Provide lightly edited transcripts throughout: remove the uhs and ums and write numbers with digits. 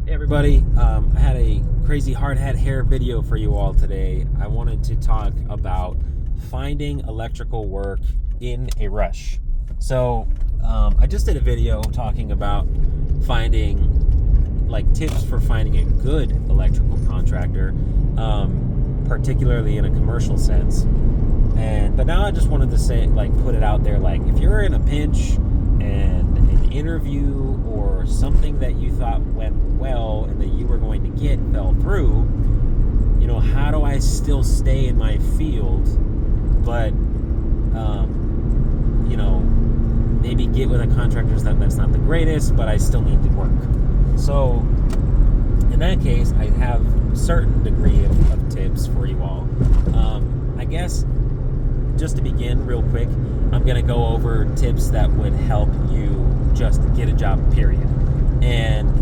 Hey everybody, I had a crazy hard hat hair video for you all today. I wanted to talk about finding electrical work in a rush. So I just did a video talking about finding tips for finding a good electrical contractor, particularly in a commercial sense. But now I just wanted to say, put it out there, if you're in a pinch and an interview or something that you thought went well and that you were going to get fell through, how do I still stay in my field, but, maybe get with a contractor that's not the greatest, but I still need to work. So in that case, I have a certain degree of tips for you all. I guess just to begin real quick, I'm going to go over tips that would help you just get a job, period. And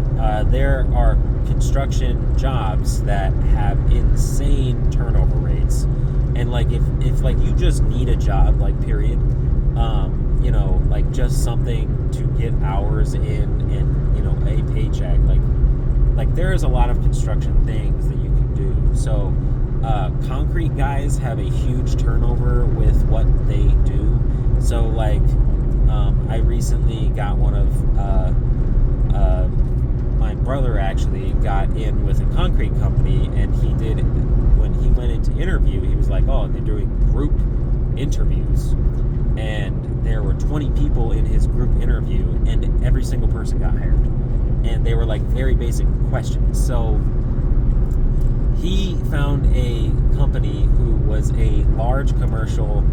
there are construction jobs that have insane turnover rates. And if you just need a job, period, just something to get hours in and, a paycheck, there is a lot of construction things that you can do. So concrete guys have a huge turnover with what they do. So I recently got one of my brother actually got in with a concrete company, and when he went into interview, he was like, oh, they're doing group interviews, and there were 20 people in his group interview, and every single person got hired, and they were very basic questions. So he found a company who was a large commercial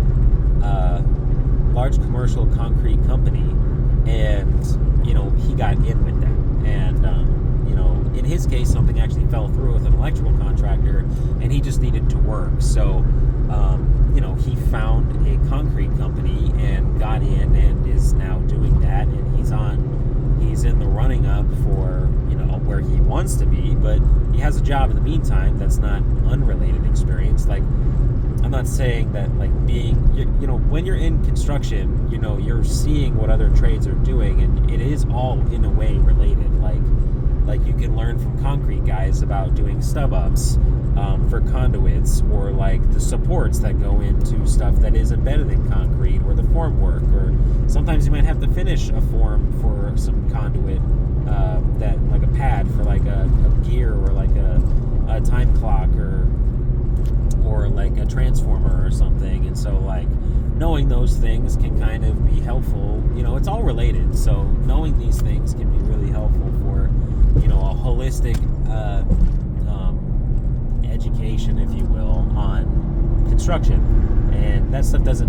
concrete company, and he got in with them. And in his case, something actually fell through with an electrical contractor, and he just needed to work. So he found a concrete company and got in and is now doing that, and he's in the running up for where he wants to be, but he has a job in the meantime that's not unrelated experience. I'm not saying that being, when you're in construction, you're seeing what other trades are doing, and it is all in a way related. You can learn from concrete guys about doing stub ups for conduits, or the supports that go into stuff that is embedded in concrete, or the form work, or sometimes you might have to finish a form for some conduit, that a pad for a gear, or a time clock, or a transformer or something. And so knowing those things can kind of be helpful. It's all related, so knowing these things can be really helpful for a holistic education, if you will, on construction. And that stuff it's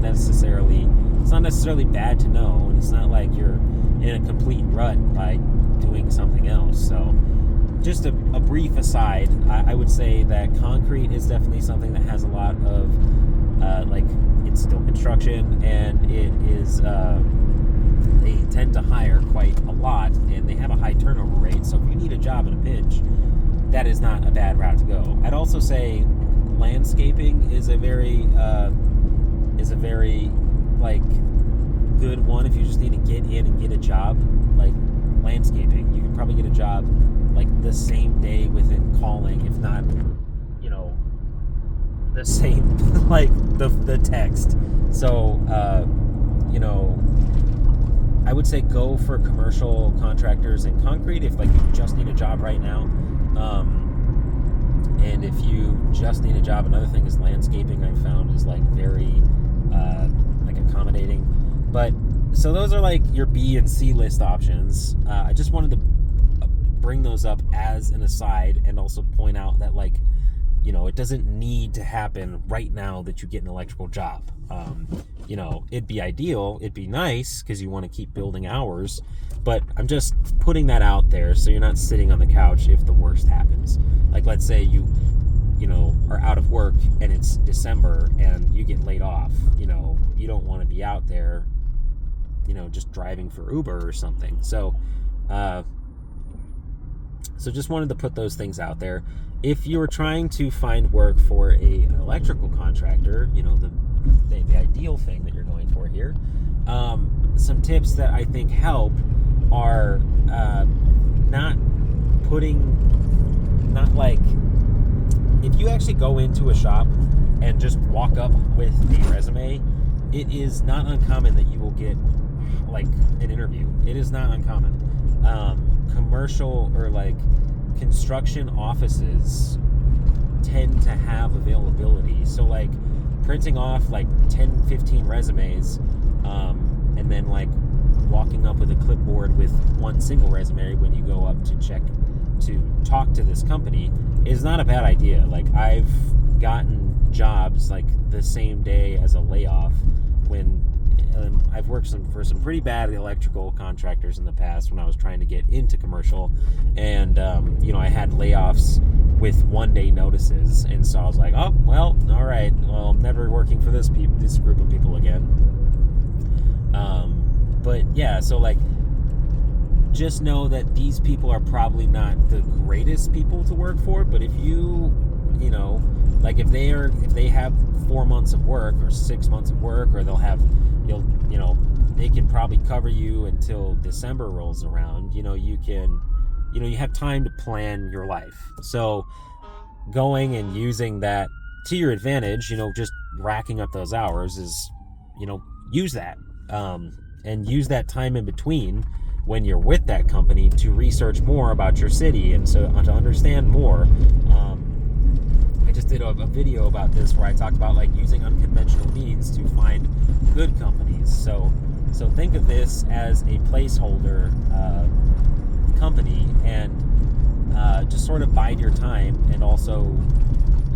not necessarily bad to know, and it's not like you're in a complete rut by doing something else. So just a brief aside, I would say that concrete is definitely something that has a lot of it's still construction, and it is they tend to hire quite a lot, and they have a high turnover rate. So if you need a job in a pinch, that is not a bad route to go. I'd also say landscaping is a very good one if you just need to get in and get a job. Landscaping, you can probably get a job the same day within calling, if not the same the text. So I would say go for commercial contractors in concrete if you just need a job right now. And if you just need a job, another thing is landscaping, I found, is very accommodating. But so those are your B and C list options. I just wanted to bring those up as an aside, and also point out that it doesn't need to happen right now that you get an electrical job. It'd be ideal, it'd be nice, because you want to keep building hours, but I'm just putting that out there so you're not sitting on the couch if the worst happens. Let's say you are out of work and it's December and you get laid off. You don't want to be out there just driving for Uber or something. So just wanted to put those things out there. If you were trying to find work for an electrical contractor, the ideal thing that you're going for here, some tips that I think help are not not like, if you actually go into a shop and just walk up with a resume, it is not uncommon that you will get like an interview. It is not uncommon. Commercial or like construction offices tend to have availability. So like printing off like 10, 15 resumes, and then like walking up with a clipboard with one single resume when you go up to talk to this company is not a bad idea. Like I've gotten jobs like the same day as a layoff when I've worked for some pretty bad electrical contractors in the past when I was trying to get into commercial, and I had layoffs with 1 day notices, and so I was like, oh well, all right, well, I'm never working for this group of people again. But yeah, so like, just know that these people are probably not the greatest people to work for, but if like if they have 4 months of work or 6 months of work, or they can probably cover you until December rolls around. You have time to plan your life. So going and using that to your advantage, just racking up those hours is, use that, and use that time in between when you're with that company to research more about your city and so to understand more. I just did a video about this where I talked about like using unconventional means to find good companies. So think of this as a placeholder company, and just sort of bide your time, and also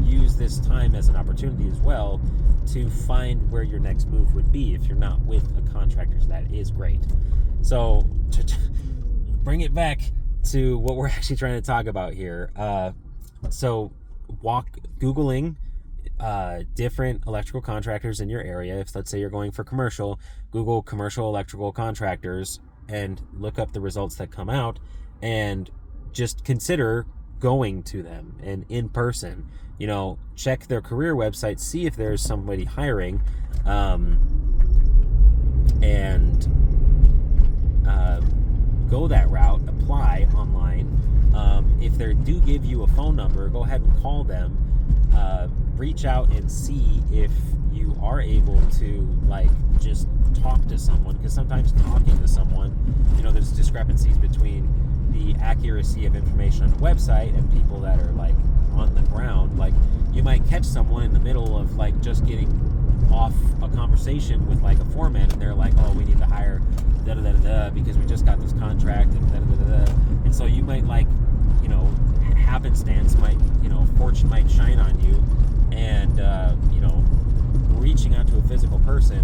use this time as an opportunity as well to find where your next move would be if you're not with a contractor. So that is great. So to bring it back to what we're actually trying to talk about here, so Googling different electrical contractors in your area. If let's say you're going for commercial, Google commercial electrical contractors and look up the results that come out, and just consider going to them and in person. Check their career website, see if there's somebody hiring, and go that route. Apply online. If they do give you a phone number, go ahead and call them. Reach out and see if you are able to like just talk to someone, because sometimes talking to someone, there's discrepancies between the accuracy of information on the website and people that are like on the ground. Like you might catch someone in the middle of like just getting off a conversation with like a foreman, and they're like, oh, we need to hire da da da da because we just got this contract and da da da da. And so you might like, happenstance might, fortune might shine on you, and reaching out to a physical person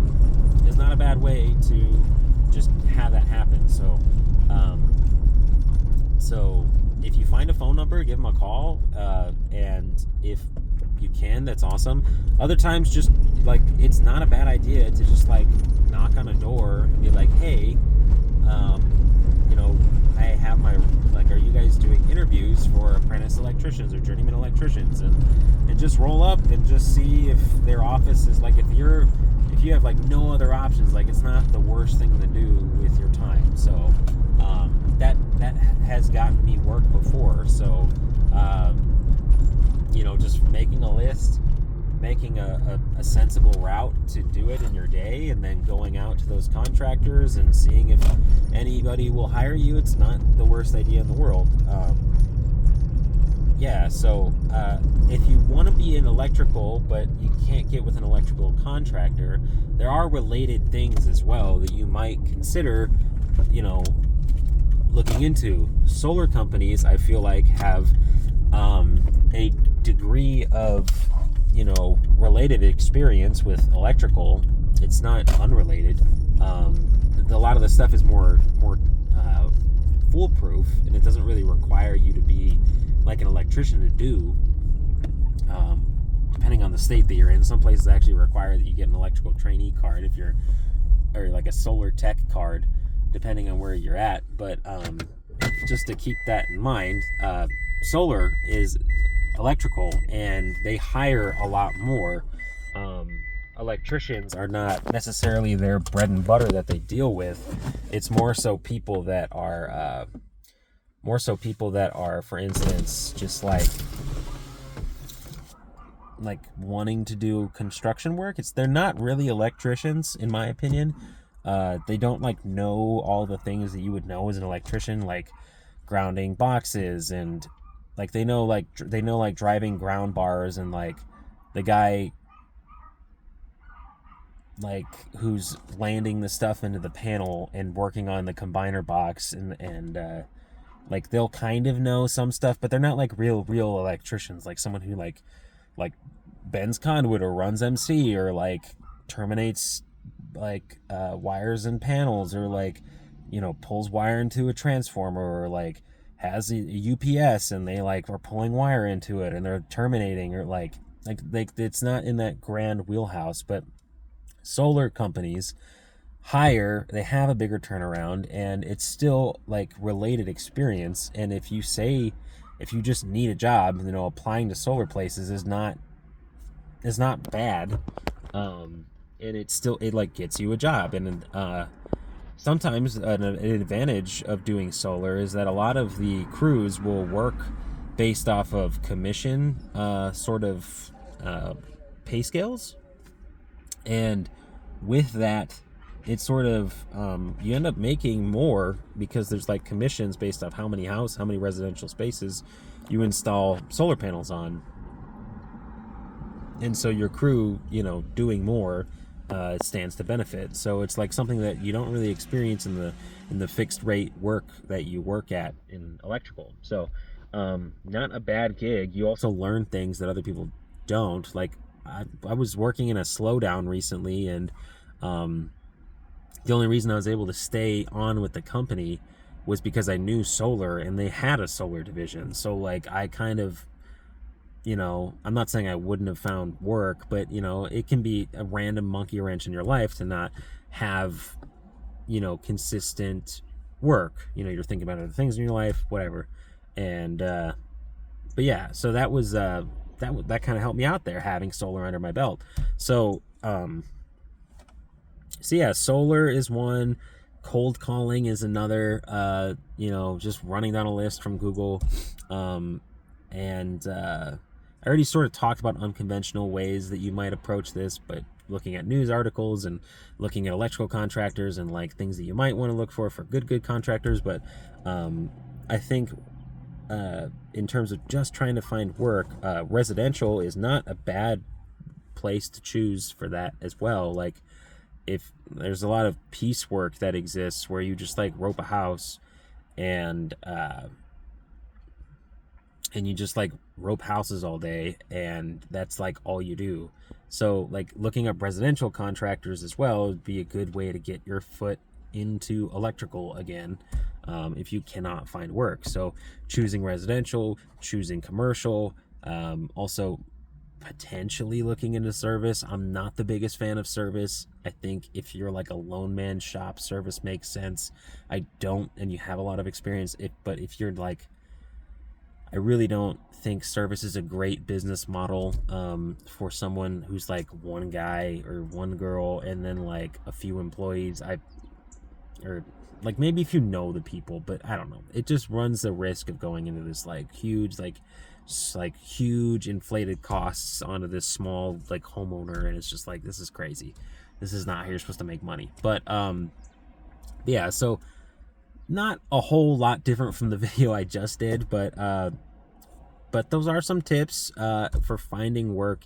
is not a bad way to just have that happen. So if you find a phone number, give them a call, and if you can, that's awesome. Other times, just like, it's not a bad idea to just like knock on a door and be like, hey, I have are you guys doing interviews for apprentice electricians or journeyman electricians, and just roll up and just see if their office is like, if you have like no other options, like it's not the worst thing to do with your time. So that has gotten me work before. So just making a list, making a sensible route to do it in your day, and then going out to those contractors and seeing if anybody will hire you. It's not the worst idea in the world. So if you want to be in electrical but you can't get with an electrical contractor, there are related things as well that you might consider looking into. Solar companies, I feel like, have a degree of related experience with electrical. It's not unrelated. A lot of the stuff is more foolproof, and it doesn't really require you to be like an electrician to do. Depending on the state that you're in, some places actually require that you get an electrical trainee card or like a solar tech card, depending on where you're at. But just to keep that in mind, solar is electrical, and they hire a lot more. Electricians are not necessarily their bread and butter that they deal with. It's more so people that are more so people that are, for instance, just like wanting to do construction work. They're not really electricians, in my opinion. They don't like know all the things that you would know as an electrician, like grounding boxes, and like they know like driving ground bars, and like the guy like who's landing the stuff into the panel and working on the combiner box, and like they'll kind of know some stuff, but they're not like real electricians, like someone who like bends conduit or runs MC or like terminates like wires and panels, or like, you know, pulls wire into a transformer, or like has a UPS and they like are pulling wire into it and they're terminating, or like it's not in that grand wheelhouse. But solar companies they have a bigger turnaround, and it's still like related experience. And if you just need a job, you know, applying to solar places is not bad. And it like gets you a job. And sometimes an advantage of doing solar is that a lot of the crews will work based off of commission sort of pay scales. And with that, it's sort of you end up making more because there's like commissions based off how many residential spaces you install solar panels on. And so your crew, you know, doing more stands to benefit. So it's like something that you don't really experience in the fixed rate work that you work at in electrical. So not a bad gig. You also learn things that other people don't. Like I was working in a slowdown recently, and the only reason I was able to stay on with the company was because I knew solar, and they had a solar division. So like I kind of, you know, I'm not saying I wouldn't have found work, but you know, it can be a random monkey wrench in your life to not have, you know, consistent work. You know, you're thinking about other things in your life, whatever. And but yeah, so that was that kind of helped me out there, having solar under my belt. So yeah, solar is one. Cold calling is another. You know, just running down a list from Google. And I already sort of talked about unconventional ways that you might approach this, but looking at news articles and looking at electrical contractors and like things that you might want to look for good contractors. But I think in terms of just trying to find work, residential is not a bad place to choose for that as well. Like, if there's a lot of piecework that exists where you just like rope a house and you just like rope houses all day, and that's like all you do. So like looking up residential contractors as well would be a good way to get your foot into electrical again, if you cannot find work. So choosing residential, choosing commercial, also potentially looking into service. I'm not the biggest fan of service. I think if you're like a lone man shop, service makes sense. I don't, and you have a lot of experience. But if you're like, I really don't think service is a great business model for someone who's like one guy or one girl and then like a few employees. Or like maybe if you know the people, but I don't know. It just runs the risk of going into this like huge inflated costs onto this small like homeowner, and it's just like, this is crazy. This is not how you're supposed to make money. But yeah, so not a whole lot different from the video I just did, but those are some tips for finding work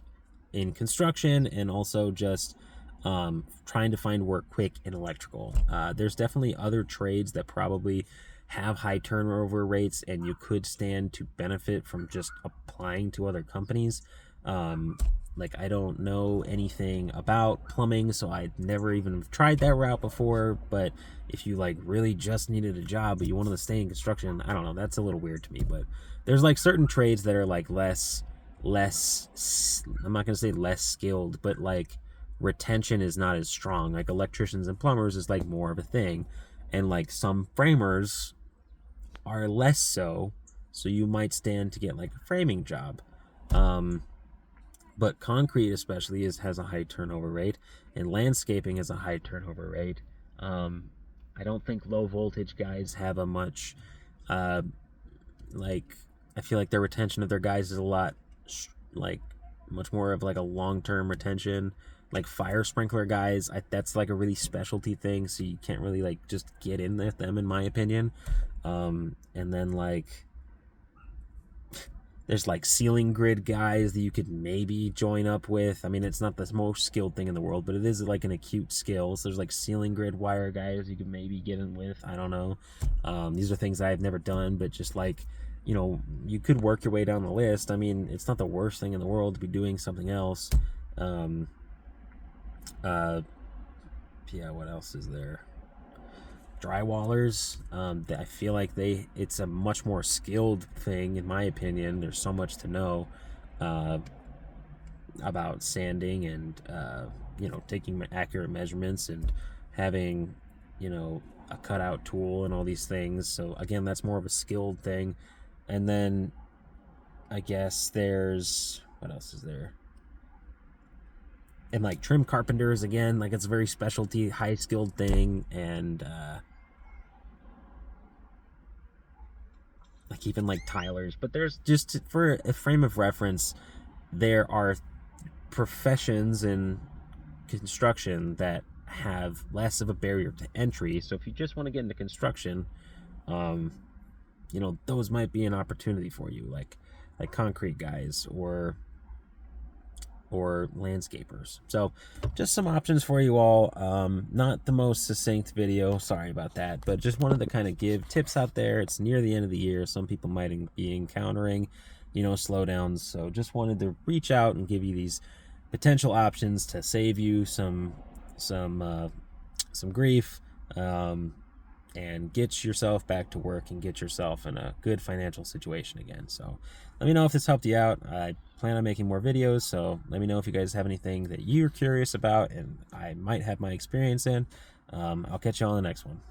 in construction, and also just trying to find work quick in electrical. There's definitely other trades that probably have high turnover rates, and you could stand to benefit from just applying to other companies. Like, I don't know anything about plumbing, so I'd never even tried that route before. But if you like really just needed a job but you wanted to stay in construction, I don't know, that's a little weird to me. But there's like certain trades that are like less I'm not gonna say less skilled, but like retention is not as strong. Like electricians and plumbers is like more of a thing, and like some framers are less so you might stand to get like a framing job. But concrete especially has a high turnover rate, and landscaping has a high turnover rate. I don't think low voltage guys have a much like I feel like their retention of their guys is a lot like much more of like a long-term retention. Like fire sprinkler guys, that's like a really specialty thing, so you can't really like just get in with them, in my opinion. And then like there's like ceiling grid guys that you could maybe join up with. I mean, it's not the most skilled thing in the world, but it is like an acute skill. So there's like ceiling grid wire guys you could maybe get in with. I don't know. These are things I've never done, but just like, you know, you could work your way down the list. I mean, it's not the worst thing in the world to be doing something else. Um, yeah, what else is there? Drywallers, I feel like it's a much more skilled thing, in my opinion. There's so much to know uh, about sanding and you know, taking accurate measurements and having, you know, a cutout tool and all these things. So again, that's more of a skilled thing. And then I guess there's, what else is there? And like trim carpenters, again, like it's a very specialty, high skilled thing. And like even like tilers. But there's, just for a frame of reference, there are professions in construction that have less of a barrier to entry. So if you just want to get into construction, um, you know, those might be an opportunity for you, like concrete guys or landscapers. So just some options for you all. Not the most succinct video, sorry about that, but just wanted to kind of give tips out there. It's near the end of the year. Some people might be encountering, you know, slowdowns. So just wanted to reach out and give you these potential options to save you some grief, and get yourself back to work and get yourself in a good financial situation again. So let me know if this helped you out. I plan on making more videos, so let me know if you guys have anything that you're curious about and I might have my experience in. I'll catch you on the next one.